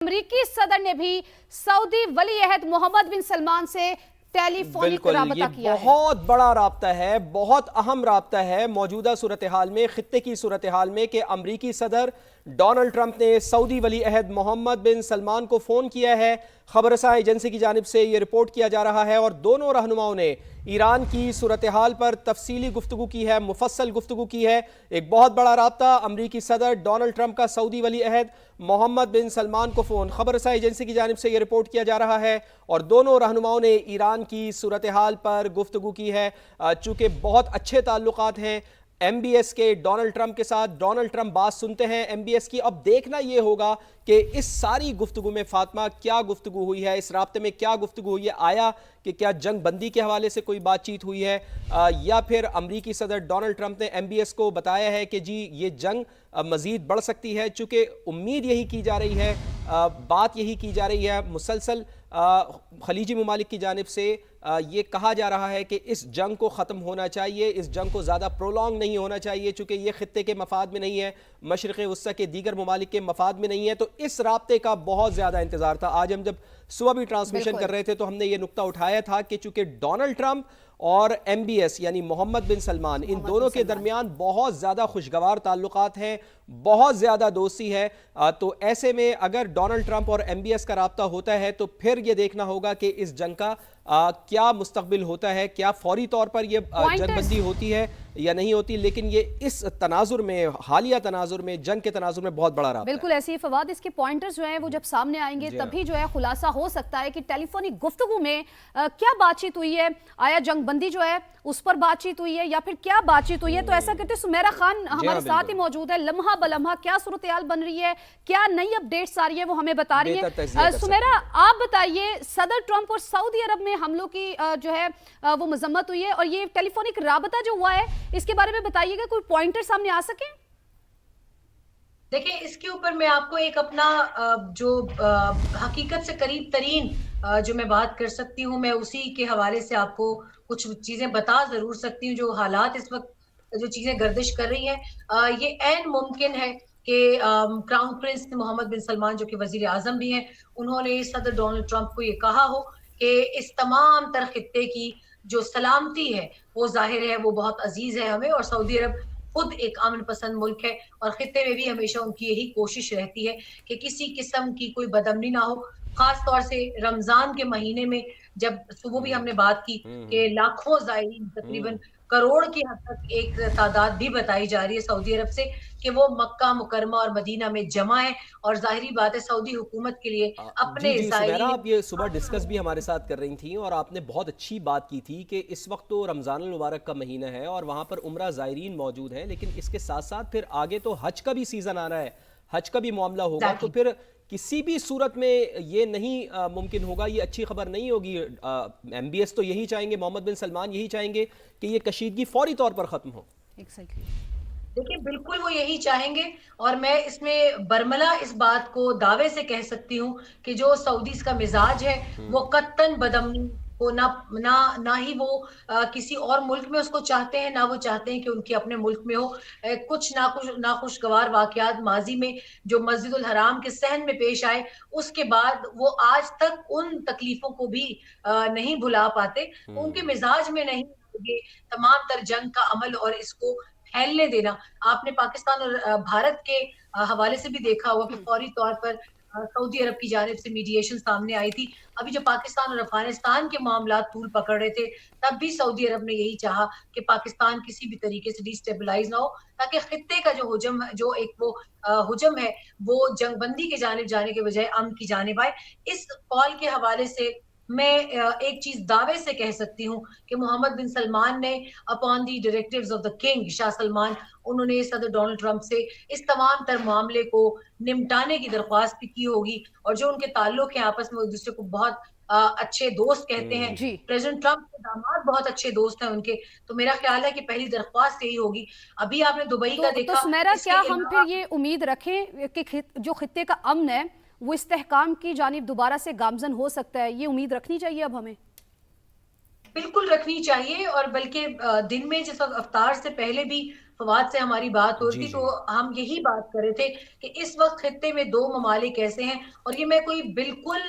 अमरीकी सदर ने भी सऊदी वली अहद मोहम्मद बिन सलमान से टेलीफोनिक राबता किया है। बहुत बड़ा राब्ता है, बहुत अहम राब्ता है मौजूदा सूरत हाल में, खित्ते की सूरत हाल में कि अमरीकी सदर डोनाल्ड ट्रंप ने सऊदी वली अहद मोहम्मद बिन सलमान को फ़ोन किया है। खबरसा एजेंसी की जानिब से यह रिपोर्ट किया जा रहा है और दोनों रहनुमाओं ने ईरान की सूरत हाल पर तफसीली गुफ्तगू की है, मुफस्सल गुफ्तगू की है। एक बहुत बड़ा राब्ता, अमरीकी सदर डोनाल्ड ट्रंप का सऊदी वली अहद मोहम्मद बिन सलमान को फ़ोन। खबरसा एजेंसी की जानिब से यह रिपोर्ट किया जा रहा है और दोनों रहनुमाओं ने ईरान की सूरत हाल पर गुफ्तगू की है। चूँकि बहुत अच्छे ताल्लुकात हैं MBS के डोनाल्ड ट्रंप के साथ। डोनाल्ड ट्रंप बात सुनते हैं MBS की। अब देखना यह होगा कि इस सारी गुफ्तगू में फातिमा क्या गुफ्तगू हुई है, इस राब्ते में क्या गुफ्तगू हुई है। आया कि क्या जंग बंदी के हवाले से कोई बातचीत हुई है या फिर अमरीकी सदर डोनाल्ड ट्रंप ने MBS को बताया है कि जी ये जंग मज़ीद बढ़ सकती है। चूँकि उम्मीद यही की जा रही है, बात यही की जा रही है मुसलसल खलीजी ममालिक की जानिब से ये कहा जा रहा है कि इस जंग को ख़त्म होना चाहिए, इस जंग को ज़्यादा प्रोलॉन्ग नहीं होना चाहिए, चूँकि ये खित्ते के मफाद में नहीं है, मशरिक़ वस्ता के दीगर ममालिक के मफाद में नहीं है। तो इस राब्ते का बहुत ज़्यादा इंतज़ार था। आज हम जब सुबह भी ट्रांसमिशन कर रहे थे तो हमने ये नुक्ता उठाया था कि चूँकि डोनाल्ड ट्रंप और MBS यानी मोहम्मद बिन सलमान, इन दोनों के दरमियान बहुत ज़्यादा खुशगवार ताल्लुकात हैं, बहुत ज़्यादा दोस्ती है। तो ऐसे में अगर डोनाल्ड ट्रंप और MBS का राब्ता होता है तो फिर ये देखना होगा कि इस जंग का क्या मुस्तकबिल होता है, क्या फौरी तौर पर यह जंगबंदी होती है या नहीं होती। लेकिन ये इस तनाजुर में, हालिया तनाजुर में, जंग के तनाजुर में बहुत बड़ा राब्ता बिल्कुल ऐसी फवाद। इसके पॉइंटर्स जो है वो जब सामने आएंगे तभी जो है खुलासा हो सकता है कि टेलीफोनिक गुफ्तगू में क्या बातचीत हुई है। आया जंगबंदी जो है उस पर बातचीत हुई है या फिर क्या बातचीत हुई है। तो ऐसा करते सुमेरा खान हमारे साथ ही मौजूद है। लम्हा बलम्हा क्या सूरत हाल बन रही है, क्या नई अपडेट्स आ रही है वो हमें बता रही है। सुमेरा आप बताइए, सदर ट्रंप और सऊदी अरब में हमलों की जो है वो मजम्मत हुई है और ये टेलीफोनिक राबता जो हुआ है इसके बारे में बताइएगा, कोई पॉइंटर सामने आ सके। देखिए, इसके ऊपर मैं आपको एक अपना जो हकीकत से करीब तरीन जो मैं बात कर सकती हूँ, मैं उसी के हवाले से आपको कुछ चीजें बता जरूर सकती हूँ। जो हालात इस वक्त, जो चीजें गर्दिश कर रही हैं, ये ऐन मुमकिन है कि क्राउन प्रिंस मोहम्मद बिन सलमान जो कि वजीर आजम भी हैं, उन्होंने सदर डोनाल्ड ट्रंप को ये कहा हो कि इस तमाम तर खित्ते की जो सलामती है वो जाहिर है वो बहुत अजीज है हमें, और सऊदी अरब खुद एक अमन पसंद मुल्क है और खित्ते में भी हमेशा उनकी यही कोशिश रहती है कि किसी किस्म की कोई बदअमनी ना हो। खास तौर से रमजान के महीने में, जब सुबह भी हमने बात की कि लाखों ज़ायरीन, तकरीबन करोड़ की हद तक एक तादाद भी बताई जा रही है सऊदी अरब से कि वो मक्का मुकरमा और मदीना में जमा है। और जाहिरी बात है सऊदी हुकूमत के लिए अपने जी सुमेरा, ज़ायरीन, आप ये सुबह डिस्कस भी हमारे साथ कर रही थी और आपने बहुत अच्छी बात की थी कि इस वक्त तो रमज़ान मुबारक का महीना है और वहाँ पर उम्रा ज़ायरीन मौजूद हैं, लेकिन इसके साथ साथ फिर आगे तो हज का भी सीज़न आ रहा है, हज का भी मामला होगा। तो फिर किसी भी सूरत में ये नहीं मुमकिन होगा, ये अच्छी खबर नहीं होगी। MBS तो यही चाहेंगे, मोहम्मद बिन सलमान यही चाहेंगे कि ये कशीदगी फौरी तौर पर ख़त्म हो। देखिए, बिल्कुल वो यही चाहेंगे और मैं इसमें बरमला इस बात को दावे से कह सकती हूँ कि जो सऊदीज का मिजाज है वो कत्तन बदअमनी को ना ना ना ही वो किसी और मुल्क में उसको चाहते हैं, ना वो चाहते हैं कि उनके अपने मुल्क में हो। कुछ नाखुशगवार वाकयात माजी में जो मस्जिदुल हराम के सहन में पेश आए, उसके बाद वो आज तक उन तकलीफों को भी नहीं भुला पाते। उनके मिजाज में नहीं ये तमाम तर जंग का अमल और इसको फैलने देना। आपने पाकिस्तान और भारत के हवाले से भी देखा होगा कि फौरी तौर पर सऊदी अरब की जानिब से मीडिएशन सामने आई थी। अभी जब पाकिस्तान और अफगानिस्तान के मामला तूल पकड़ रहे थे, तब भी सऊदी अरब ने यही चाहा कि पाकिस्तान किसी भी तरीके से डिस्टेबलाइज ना हो, ताकि खित्ते का जो हुजम, जो एक वो हुजम है, वो जंगबंदी के जानिब जाने के बजाय अमन की जानिब आए। इस कॉल के हवाले से मैं एक चीज दावे से कह सकती हूँ कि मोहम्मद बिन सलमान ने upon the directives of the king Shah Salman, उन्होंने सदर डोनाल्ड ट्रंप से इस तमाम तर मामले को निपटाने की दरख्वास्त भी की होगी। और जो उनके ताल्लुक हैं आपस में, एक दूसरे को बहुत अच्छे दोस्त कहते हैं। प्रेसिडेंट ट्रंप के दामाद बहुत अच्छे दोस्त हैं उनके, तो मेरा ख्याल है कि पहली दरख्वास्त यही होगी। अभी आपने दुबई का देखा। तो सुमेरा, क्या हम फिर ये उम्मीद रखें कि जो खित्ते का अमन है वो इस्तेहकाम की जानिब दोबारा से गामजन हो सकता है? ये उम्मीद रखनी चाहिए अब हमें। बिल्कुल रखनी चाहिए, और बल्कि दिन में जिस वक्त अफ्तार से पहले भी फवाद से हमारी बात हो रही जी थी, जी। तो हम यही बात कर रहे थे कि इस वक्त खित्ते में 2 ममालिक ऐसे हैं, और ये मैं कोई बिल्कुल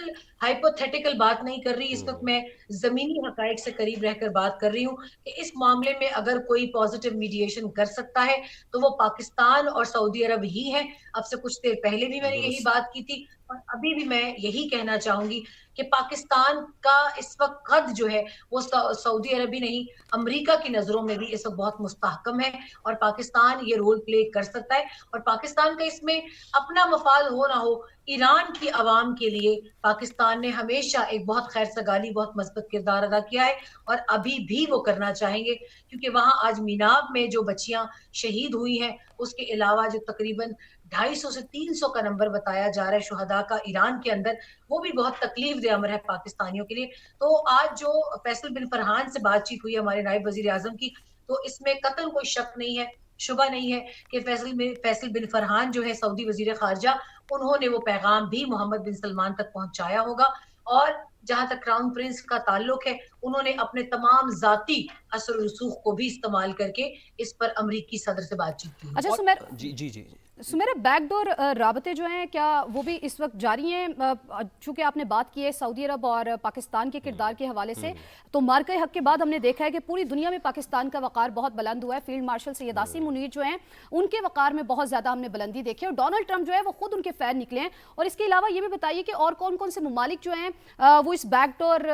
हाइपोथेटिकल बात नहीं कर रही, इस वक्त मैं ज़मीनी हक़ाइक़ से करीब रहकर बात कर रही हूँ कि इस मामले में अगर कोई पॉज़िटिव मीडिएशन कर सकता है, तो वो पाकिस्तान और सऊदी अरब ही है। अब से कुछ देर पहले भी मैंने यही दुरुस्त। बात की थी, और अभी भी मैं यही कहना चाहूँगी कि पाकिस्तान का इस वक्त कद जो है, वो सऊदी अरब ही नहीं, अमेरिका की नज़रों में भी इस वक्त बहुत मुस्तहकम है, और पाकिस्तान ये रोल प्ले कर सकता है, और पाकिस्तान का इसमें अपना मफाद हो ना हो, ईरान की अवाम के लिए पाकिस्तान ने हमेशा एक बहुत खैर-सगाली, बहुत मस्बत किरदार अदा किया है, और अभी भी वो करना चाहेंगे, क्योंकि वहाँ आज मीनाब में जो बच्चियाँ शहीद हुई हैं, उसके अलावा जो तकरीबन 250 से 300 का नंबर बताया जा रहा है शुहदा का ईरान के अंदर, वो भी बहुत तकलीफ-दे अमर है पाकिस्तानियों के लिए। तो आज जो फैसल बिन फरहान से बातचीत हुई हमारे नायब वज़ीर-ए-आज़म की, तो इसमें कतई कोई शक नहीं है, शुबा नहीं है कि फैसल बिन फरहान जो है सऊदी वज़ीर ख़ारिजा, उन्होंने वो पैगाम भी मोहम्मद बिन सलमान तक पहुँचाया होगा, और जहाँ तक क्राउन प्रिंस का ताल्लुक है, उन्होंने अपने तमाम ज़ाती असर और रसूख को भी इस्तेमाल करके इस पर अमरीकी सदर से बातचीत की होगी। अच्छा और सुमेर, जी जी जी। सुमेरा, बैकडोर राबते जो हैं, क्या वो भी इस वक्त जारी हैं? चूंकि आपने बात की है सऊदी अरब और पाकिस्तान के किरदार के हवाले से, तो मार्के हक के बाद हमने देखा है कि पूरी दुनिया में पाकिस्तान का वक़ार बहुत बुलंद हुआ है। फील्ड मार्शल सैयद आसिम मुनीर जो हैं, उनके वक़ार में बहुत ज़्यादा हमने बुलंदी देखी है, और डोनाल्ड ट्रंप जो है वो खुद उनके फ़ैन निकले हैं। और इसके अलावा ये भी बताइए कि और कौन कौन से ममालिक जो हैं वो इस बैकडोर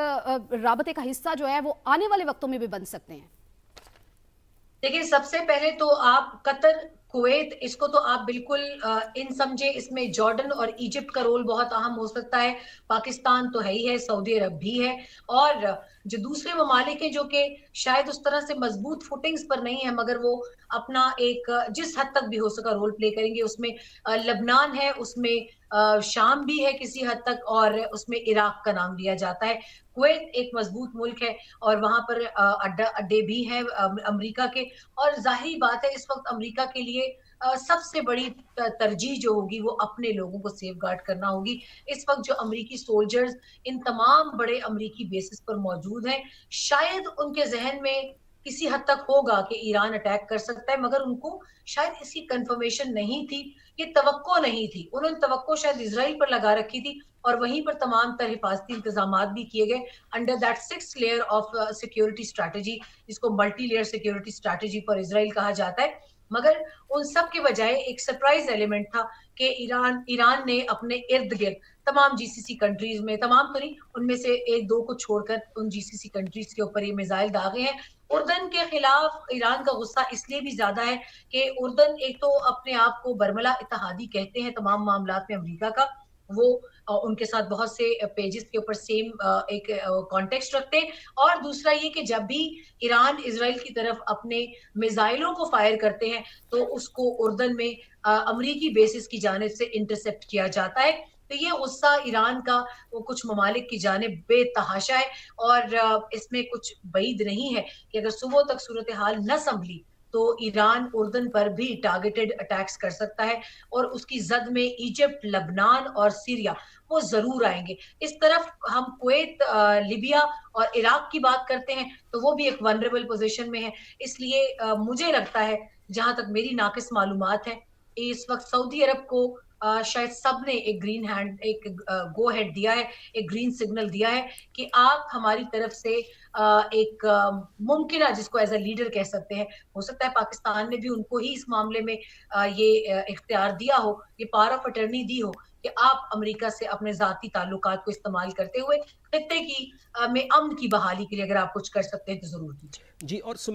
राबते का हिस्सा जो है वो आने वाले वक्तों में भी बन सकते हैं? देखिए, सबसे पहले तो आप कतर, कुवैत, इसको तो आप बिल्कुल इन समझे, इसमें जॉर्डन और इजिप्ट का रोल बहुत अहम हो सकता है। पाकिस्तान तो है ही है, सऊदी अरब भी है, और जो दूसरे ममालिक हैं जो कि शायद उस तरह से मजबूत फुटिंग्स पर नहीं है, मगर वो अपना एक जिस हद तक भी हो सका रोल प्ले करेंगे। उसमें लबनान है, उसमें शाम भी है किसी हद तक, और उसमें इराक का नाम लिया जाता है। कुवैत एक मजबूत मुल्क है, और वहाँ पर अड्डे भी हैं अमेरिका के, और ज़ाहिर बात है इस वक़्त अमेरिका के लिए सबसे बड़ी तरजीह जो होगी वो अपने लोगों को सेफगार्ड करना होगी। इस वक़्त जो अमेरिकी सोल्जर्स इन तमाम बड़े अमेरिकी बेसिस पर मौजूद हैं, शायद उनके ज़हन में किसी हद तक होगा कि ईरान अटैक कर सकता है, मगर उनको शायद इसकी कन्फर्मेशन नहीं थी, ये तवक्को नहीं थी। उन्होंने तवक्को शायद इज़राइल पर लगा रखी थी, और वहीं पर तमाम तर हिफाज़ती इंतज़ामात भी किए गए under that 6th layer of security strategy, जिसको multi layer security strategy for Israel कहा जाता है। मगर उन सब के बजाय एक सरप्राइज़ एलिमेंट था कि ईरान ने अपने इर्द-गिर्द तमाम जीसीसी कंट्रीज़ में, तमाम तो नहीं, उनमें से 1-2 को छोड़कर उन जीसीसी कंट्रीज़ के ऊपर ये मिसाइल दागे हैं। उर्दन के खिलाफ ईरान का गुस्सा इसलिए भी ज़्यादा है कि उर्दन एक तो अपने आप को बरमला इत्तेहादी कहते हैं तमाम मामलात में अमेरिका का, वो उनके साथ बहुत से पेजेस के ऊपर सेम एक कॉन्टेक्स्ट रखते हैं, और दूसरा ये कि जब भी ईरान इज़राइल की तरफ अपने मिसाइलों को फायर करते हैं, तो उसको उर्दन में अमरीकी बेसिस की जानिब से इंटरसेप्ट किया जाता है। तो ये गुस्सा ईरान का वो कुछ ममालिक की जानिब बेतहाशा है, और इसमें कुछ बईद नहीं है कि अगर सुबह तक सूरत हाल न संभली, तो ईरान उर्दन पर भी टारगेटेड अटैक्स कर सकता है, और उसकी जद में इजिप्ट, लबनान और सीरिया वो ज़रूर आएँगे। इस तरफ हम कुवैत, लिबिया और इराक की बात करते हैं, तो वो भी एक वल्नरेबल पोज़ीशन में है। इसलिए मुझे लगता है, जहाँ तक मेरी नाक़िस मालूमात है, इस वक़्त सऊदी अरब को शायद सबने एक ग्रीन हैंड, एक गो अहेड दिया है, एक ग्रीन सिग्नल दिया है कि आप हमारी तरफ से एक मुमकिना, जिसको एज़ अ लीडर कह सकते हैं, हो सकता है पाकिस्तान ने भी उनको ही इस मामले में ये इख्तियार दिया हो, ये पावर ऑफ अटॉर्नी दी हो कि आप अमेरिका से अपने ज़ाती ताल्लुकात को इस्तेमाल करते हुए खित्ते की में अमन की बहाली के लिए अगर आप कुछ कर सकते हैं तो ज़रूर कीजिए। जी। और